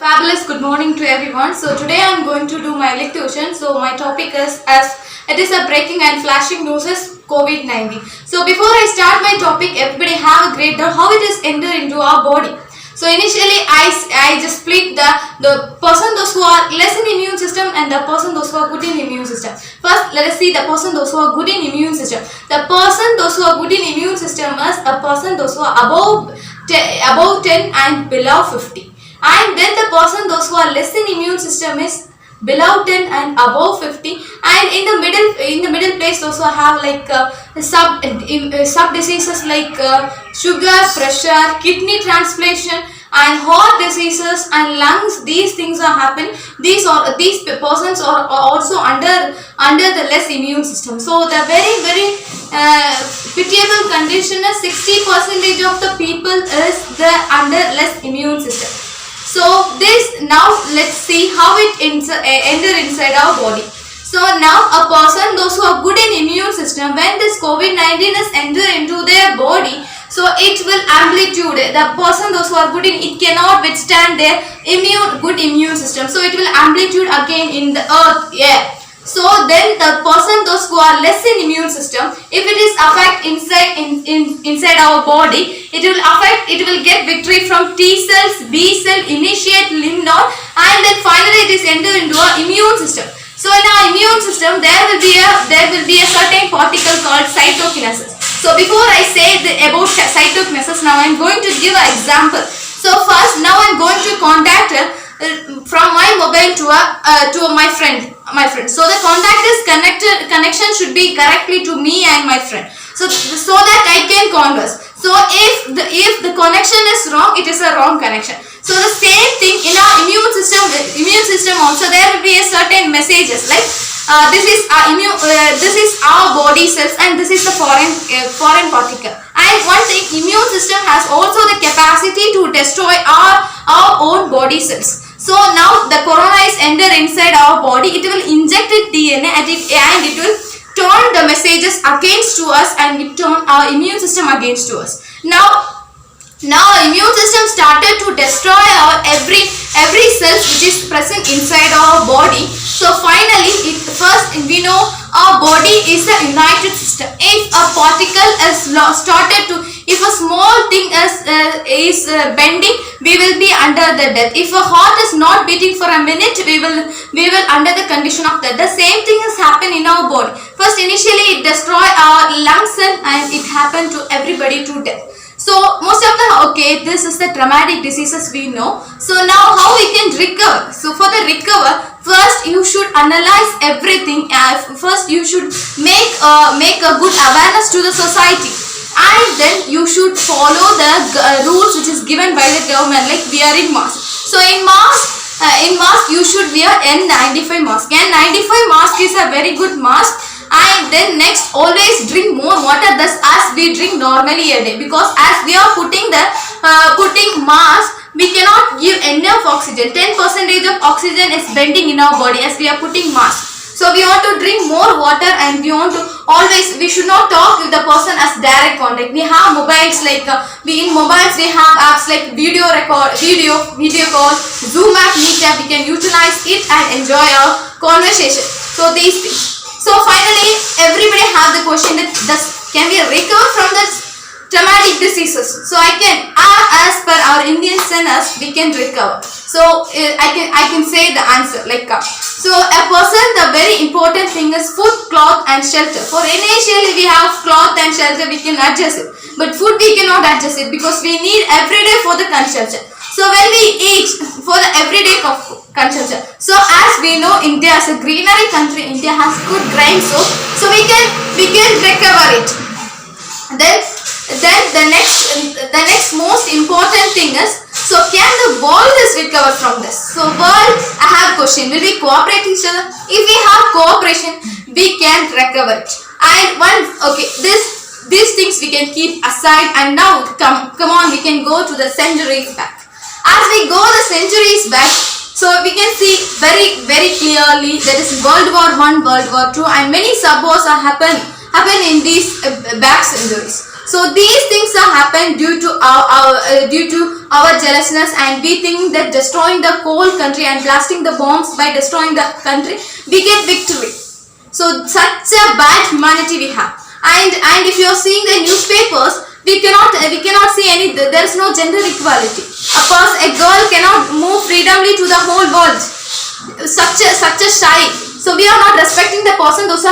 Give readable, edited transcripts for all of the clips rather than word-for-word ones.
Fabulous. Good morning to everyone. So today I am going to do my lecture. So my topic is as it is a breaking and flashing news is COVID-19. So before I start my topic, everybody have a great doubt how it is entered into our body. So initially I just split the person those who are less in immune system and the person those who are good in immune system. First let us see the person those who are good in immune system. The person those who are good in immune system is a person those who are above 10 and below 50. And then the person those who are less in immune system is below 10 and above 50, and in the middle place those who have like sub diseases like sugar, pressure, kidney transplantation and heart diseases and lungs. These things are happening. These persons are also under the less immune system. So the very pitiable condition is 60% of the people is the under less immune system. So this, now let's see how it enter inside our body. So now a person those who are good in immune system, when this COVID-19 is enter into their body, so it will amplitude. The person those who are good in it cannot withstand their good immune system. So it will amplitude again in the earth, air. So then the person those who are less in immune system, if it is affect inside our body, it will get victory from T cells, B cell, initiate lymph node, and then finally it is enter into our immune system. So in our immune system there will be a certain particle called cytokinesis. So before I say about cytokinesis, now I am going to give an example. So first, now I am going to contact from my mobile to my friend. So the connection should be correctly to me and my friend. So that I can converse. So if the connection is wrong, it is a wrong connection. So the same thing in our immune system also there will be a certain messages like this is our body cells and this is the foreign particle. And one thing, immune system has also the capacity to destroy our own body cells. So now the corona is enter inside our body, it will inject its DNA and it will turn the messages against to us and it turn our immune system against to us. Now our immune system started to destroy our every cell which is present inside our body. So finally, first we know our body is a united system. If a particle is if a small thing is bending, we will be under the death. If a heart is not beating for a minute, we will under the condition of death. The same thing has happened in our body. First initially it destroyed our lung cell and it happened to everybody to death. So most of this is the traumatic diseases we know. So now how we can recover? So for the recover, first you should analyze everything. First you should make a good awareness to the society, and then you should follow the rules which is given by the government, like wearing mask. So in mask you should wear N95 mask. N95 mask is a very good mask. And then next, always drink more water thus as we drink normally a day, because as we are putting mask, we cannot give enough oxygen. 10% of oxygen is bending in our body as we are putting mask. So we want to drink more water, and we should not talk with the person as direct contact. We have mobiles like in mobiles we have apps like video call, Zoom app, Meet app. We can utilize it and enjoy our conversation. So these things. So finally, everybody have the question that can we recover from the traumatic diseases? So as per our Indian sinners, we can recover. So I can say the answer like so a person, the very important thing is food, cloth and shelter. For initially we have cloth and shelter, we can adjust it, but food we cannot adjust it because we need every day for the consumption. So when we eat for the everyday consumption, so as we know, India is a greenery country. India has good grains, so we can recover it. Then the next most important thing is, so can the world is recover from this? So world, I have a question. Will we cooperate each other? If we have cooperation, we can recover it. And these things we can keep aside. And now come on, we can go to the centuries back. As we go the centuries back, so we can see very clearly that is World War I, World War II, and many sub wars are happen in these back centuries. So these things are happened due to our jealousness, and we think that destroying the whole country and blasting the bombs by destroying the country, we get victory. So such a bad humanity we have. And if you are seeing the newspapers, we cannot see any. There is no gender equality. A girl cannot move freely to the whole world. Such a shy. So we are not respecting the person. Those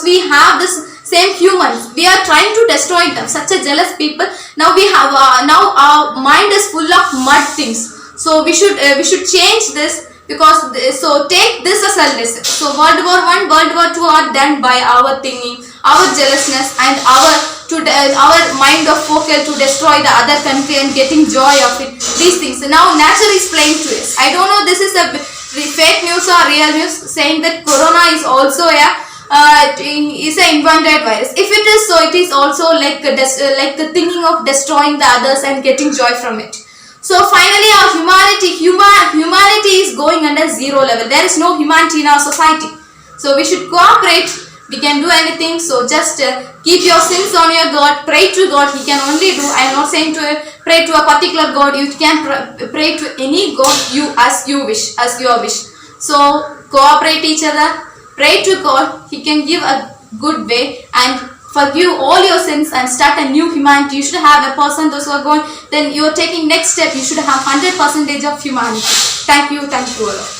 we have this same humans. We are trying to destroy them. Such a jealous people. Now we have now our mind is full of mud things. So we should change this. Because so take this as a lesson. So World War I, World War II are done by our thinking, our jealousness, and our mind of focus to destroy the other country and getting joy of it. These things. Now nature is playing to us. I don't know this is a fake news or real news saying that corona is also is an invented virus. If it is so, it is also like the thinking of destroying the others and getting joy from it. So finally our humanity is going under zero level. There is no humanity in our society. So we should cooperate. We can do anything. So just keep your sins on your God. Pray to God. He can only do. I am not saying to pray to a particular God. You can pray to any God as your wish. So cooperate each other. Pray to God. He can give a good way and forgive all your sins and start a new humanity. You should have a person, those who are going, then you are taking next step, you should have 100% of humanity. Thank you all.